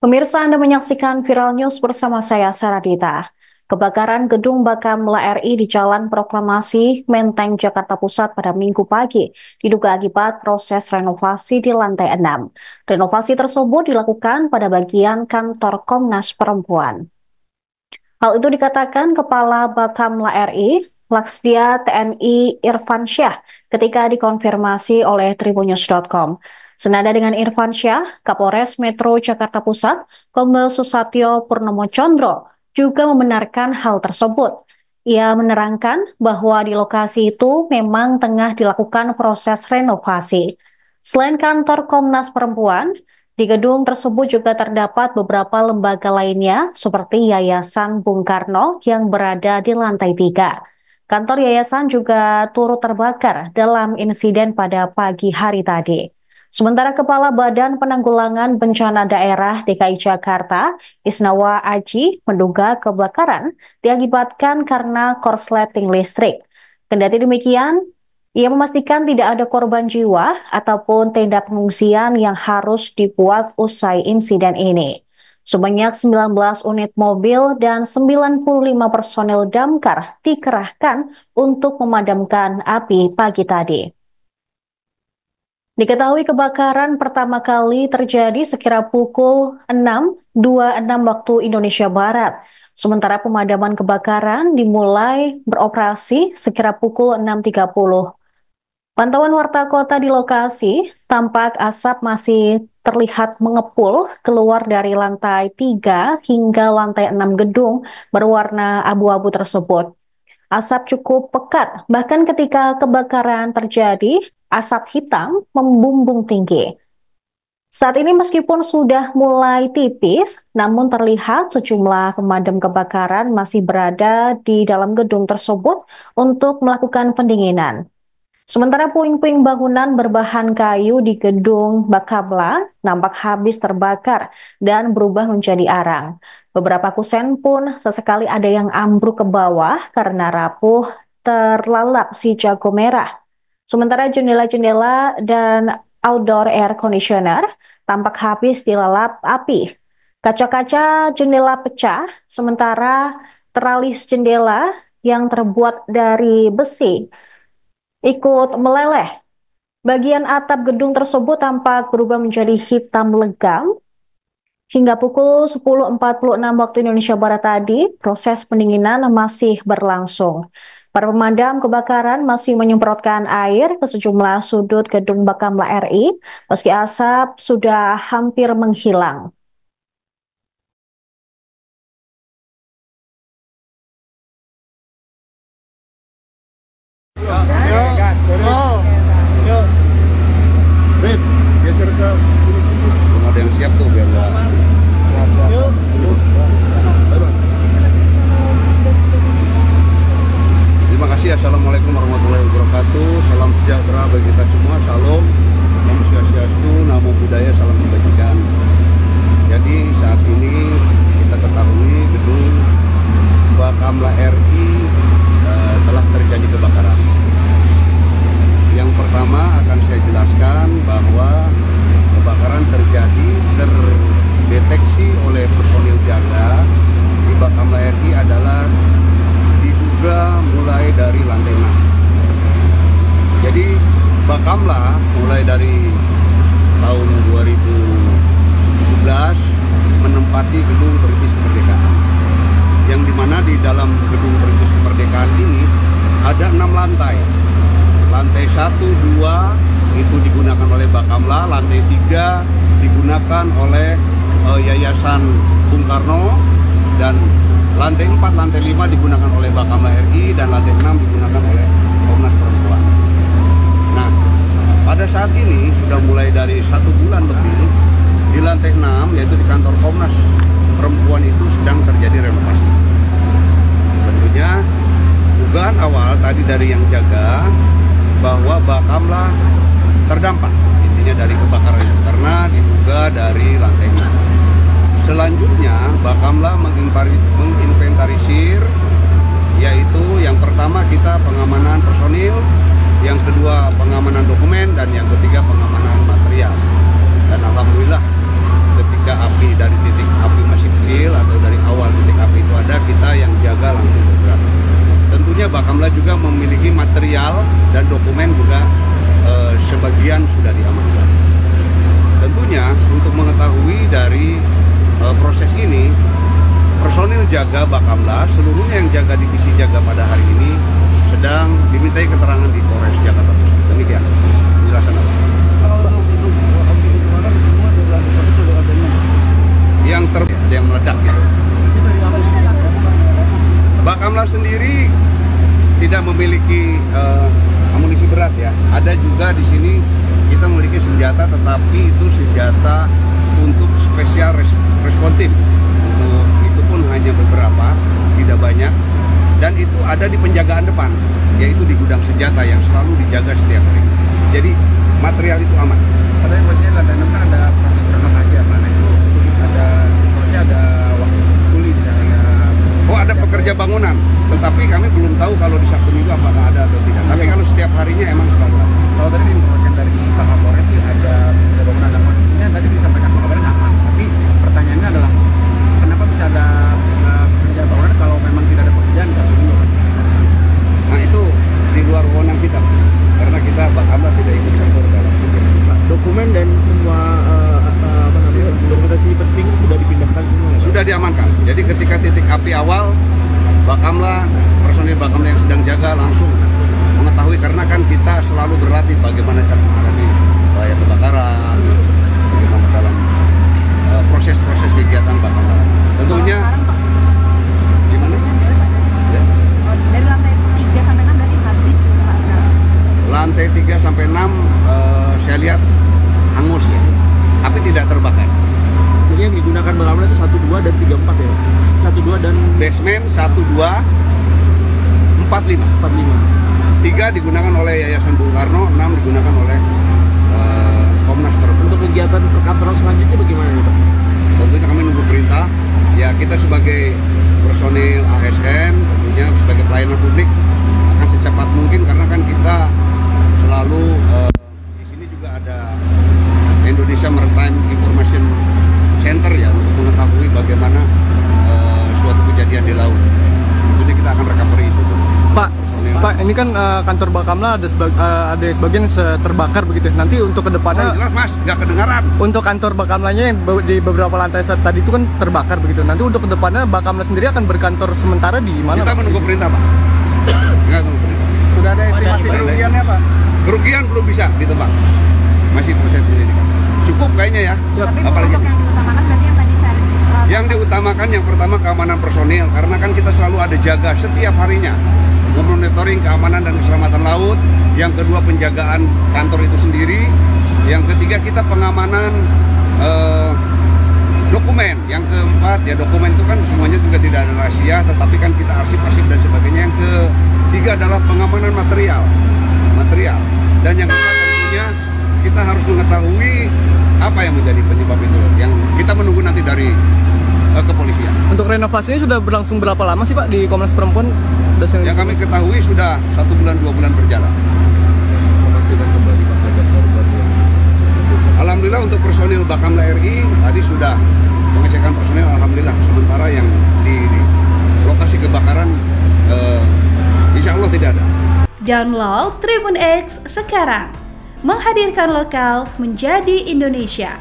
Pemirsa, Anda menyaksikan Viral News bersama saya, Saradita. Kebakaran gedung Bakamla RI di Jalan Proklamasi, Menteng, Jakarta Pusat pada Minggu pagi diduga akibat proses renovasi di lantai 6. Renovasi tersebut dilakukan pada bagian kantor Komnas Perempuan. Hal itu dikatakan Kepala Bakamla RI, Laksdia TNI Irfan Syah, ketika dikonfirmasi oleh tribunnews.com. Senada dengan Irfan Syah, Kapolres Metro Jakarta Pusat, Kombes Susatyo Purnomo Condro, juga membenarkan hal tersebut. Ia menerangkan bahwa di lokasi itu memang tengah dilakukan proses renovasi. Selain kantor Komnas Perempuan, di gedung tersebut juga terdapat beberapa lembaga lainnya seperti Yayasan Bung Karno yang berada di lantai 3. Kantor yayasan juga turut terbakar dalam insiden pada pagi hari tadi. Sementara Kepala Badan Penanggulangan Bencana Daerah DKI Jakarta, Isnawa Aji, menduga kebakaran diakibatkan karena korsleting listrik. Kendati demikian, ia memastikan tidak ada korban jiwa ataupun tenda pengungsian yang harus dibuat usai insiden ini. Sebanyak 19 unit mobil dan 95 personel damkar dikerahkan untuk memadamkan api pagi tadi. Diketahui kebakaran pertama kali terjadi sekira pukul 6.26 waktu Indonesia Barat. Sementara pemadaman kebakaran dimulai beroperasi sekira pukul 6.30. Pantauan warta kota di lokasi, tampak asap masih terlihat mengepul keluar dari lantai 3 hingga lantai 6 gedung berwarna abu-abu tersebut. Asap cukup pekat, bahkan ketika kebakaran terjadi, asap hitam membumbung tinggi. Saat ini meskipun sudah mulai tipis, namun terlihat sejumlah pemadam kebakaran masih berada di dalam gedung tersebut untuk melakukan pendinginan. Sementara puing-puing bangunan berbahan kayu di gedung Bakamla nampak habis terbakar dan berubah menjadi arang. Beberapa kusen pun sesekali ada yang ambruk ke bawah karena rapuh terlalap si jago merah. Sementara jendela-jendela dan outdoor air conditioner tampak habis dilalap api. Kaca-kaca jendela pecah, sementara teralis jendela yang terbuat dari besi ikut meleleh. Bagian atap gedung tersebut tampak berubah menjadi hitam legam. Hingga pukul 10.46 waktu Indonesia Barat tadi, proses pendinginan masih berlangsung. Para pemadam kebakaran masih menyemprotkan air ke sejumlah sudut gedung Bakamla RI, meski asap sudah hampir menghilang. Geser ke belum ada yang siap tuh biar nggak. Terima kasih. Assalamualaikum warahmatullahi wabarakatuh. Salam sejahtera bagi kita semua. Salam, Om Swastiastu, Namo Buddhaya, salam kebajikan. Jadi saat ini kita ketahui gedung Bakamla RI telah terjadi kebakaran. Yang pertama akan saya jelaskan bahwa kebakaran terdeteksi oleh personil jaga di Bakamla RI adalah diduga mulai dari lantai 6. Jadi Bakamla mulai dari tahun 2017 menempati gedung Perintis Kemerdekaan, yang dimana di dalam gedung Perintis Kemerdekaan ini ada 6 lantai. Lantai 1, 2 itu digunakan oleh Bakamla, lantai 3 digunakan oleh Yayasan Bung Karno, dan lantai 4, lantai 5 digunakan oleh Bakamla RI, dan lantai 6 digunakan oleh Komnas Perempuan. Nah, pada saat ini sudah mulai dari 1 bulan lebih, di lantai 6 yaitu di kantor Komnas Perempuan itu sedang terjadi renovasi. Tentunya dugaan awal tadi dari yang jaga bahwa Bakamla terdampak intinya dari kebakaran itu karena diduga dari lantai 6. Selanjutnya Bakamla menginventarisir, yaitu yang pertama kita pengamanan personil, yang kedua pengamanan dokumen, dan yang ketiga pengamanan material. Dan alhamdulillah ketika api dari titik proses ini personil jaga Bakamla, seluruhnya yang jaga divisi jaga pada hari ini sedang dimintai keterangan di Polres Jakarta Pusat. Demikian penjelasan apa? Yang yang meledak ya. Bakamla sendiri tidak memiliki amunisi berat ya. Ada juga di sini kita memiliki senjata, tetapi itu senjata untuk spesial responsif. Untuk itu pun hanya beberapa, tidak banyak. Dan itu ada di penjagaan depan, yaitu di gudang senjata yang selalu dijaga setiap hari. Jadi material itu aman. Padahal posisinya lantai 6 kan ada proses renovasi ya, mana itu ada waktu kuli di sana. Oh, ada pekerja bangunan, tetapi kami belum tahu kalau di Sabtu Minggu apakah ada atau tidak. Tapi kalau setiap harinya emang selalu ada. Kalau tadi diinformasikan dari Pak Kapolres sih ada pekerja bangunan aman. Ini tadi disampaikan Pak Kapolres aman. Tapi pertanyaannya adalah kenapa bisa ada pekerja bangunan kalau memang tidak ada pekerjaan di Sabtu Minggu? Nah itu di luar wewenang kita, karena kita Bakamla tidak ikut campur dalam dokumen dan semua dokumentasi penting sudah dipindahkan semua. Sudah diamankan. Jadi ketika titik api awal, Bakamla, personil Bakamla yang sedang jaga langsung mengetahui, karena kan kita selalu berlatih bagaimana cara menghadapi bahaya kebakaran, bagaimana dalam proses-proses kegiatan Bakamla. Tentunya gimana? Ya. Dari lantai 3 sampai 6 berarti habis. Lantai 3 sampai 6 saya lihat hangus ya, tapi tidak terbakar. Jadi yang digunakan Bakamla itu 1, 2, dan 3, 4 ya? 1, 2, dan Basement 1, 2, 4, 5. 3 digunakan oleh Yayasan Bung Karno, 6 digunakan oleh Komnas Terpadu. Untuk kegiatan perkantoran selanjutnya bagaimana nih Pak? Tentunya kami nunggu perintah. Ya kita sebagai personil ASN, tentunya sebagai pelayanan publik akan secepat mungkin, karena kan kita selalu di sini juga ada Indonesia Maritime Information Center ya, untuk mengetahui bagaimana suatu kejadian di laut. Tentunya kita akan recovery itu. Pak, ini kan kantor Bakamla ada sebagian terbakar begitu. Nanti untuk kedepannya, jelas mas, nggak kedengaran. untuk kantor Bakamlanya yang di beberapa lantai tadi itu kan terbakar begitu. Nanti untuk kedepannya Bakamla sendiri akan berkantor sementara di mana? Kita menunggu perintah pak. Nggak tunggu perintah. Sudah ada estimasi kerugiannya Pak? Kerugian belum bisa ditebak. Masih proses penyelidikan. Cukup kayaknya ya. Tapi Apalagi untuk yang diutamakan berarti yang tadi saya yang diutamakan yang pertama keamanan personil, karena kan kita selalu ada jaga setiap harinya, memonitoring keamanan dan keselamatan laut. Yang kedua penjagaan kantor itu sendiri. Yang ketiga kita pengamanan dokumen. Yang keempat ya dokumen itu kan semuanya juga tidak ada rahasia, tetapi kan kita arsip-arsip dan sebagainya. Yang ketiga adalah pengamanan material. Dan yang keempat tentunya kita harus mengetahui apa yang menjadi penyebab itu, yang kita menunggu nanti dari kepolisian. Untuk renovasinya sudah berlangsung berapa lama sih Pak di Komnas Perempuan? Yang kami ketahui sudah 1 bulan 2 bulan berjalan. Alhamdulillah untuk personil Bakamla RI tadi sudah pengecekan personil, alhamdulillah. Sementara yang di lokasi kebakaran insya Allah tidak ada. Download Tribun X sekarang, menghadirkan lokal menjadi Indonesia.